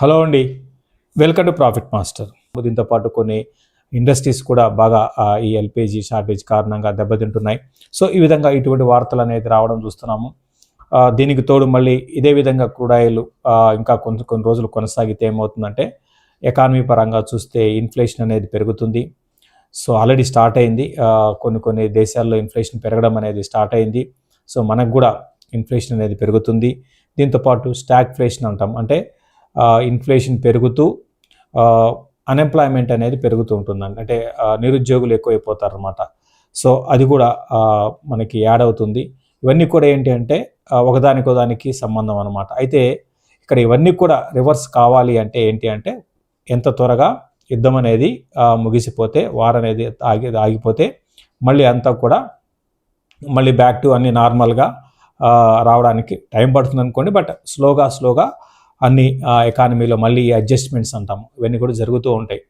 Hello అండి, welcome to profit master. దీంతో పాటు కొన్ని ఇండస్ట్రీస్ కూడా బాగా ఈ ఎల్పిజి షార్టేజ్ కారణంగా దెబ్బతింటున్నాయి. సో ఈ విధంగా ఇటువంటి వార్తలు అనేది రావడం చూస్తున్నాము. దీనికి తోడు మళ్ళీ ఇదే విధంగా క్రూడ్ ఆయిల్ ఇంకా కొన్ని రోజులు కొనసాగితే ఏమవుతుందంటే ఎకానమీ పరంగా చూస్తే ఇన్ఫ్లేషన్ అనేది పెరుగుతుంది. సో ఆల్రెడీ స్టార్ట్ అయింది. కొన్ని దేశాల్లో ఇన్ఫ్లేషన్ పెరగడం అనేది స్టార్ట్ అయింది. సో మనకు కూడా ఇన్ఫ్లేషన్ అనేది పెరుగుతుంది. దీంతోపాటు స్టాగ్ఫ్లేషన్ అంటాం, అంటే ఇన్ఫ్లేషన్ పెరుగుతూ అన్ఎంప్లాయ్మెంట్ అనేది పెరుగుతూ ఉంటుందండి. అంటే నిరుద్యోగులు ఎక్కువైపోతారు అన్నమాట. సో అది కూడా మనకి యాడ్ అవుతుంది. ఇవన్నీ కూడా ఏంటి అంటే ఒకదానికి సంబంధం అన్నమాట. అయితే ఇక్కడ ఇవన్నీ కూడా రివర్స్ కావాలి అంటే ఏంటి అంటే ఎంత త్వరగా యుద్ధం అనేది ముగిసిపోతే, వార్ అనేది ఆగిపోతే మళ్ళీ అంతా కూడా మళ్ళీ బ్యాక్ టు అన్ని నార్మల్గా రావడానికి టైం పడుతుంది అనుకోండి. బట్ స్లోగా అన్ని ఎకానమీలో మళ్ళీ అడ్జస్ట్మెంట్స్ అంటాము, ఇవన్నీ కూడా జరుగుతూ ఉంటాయి.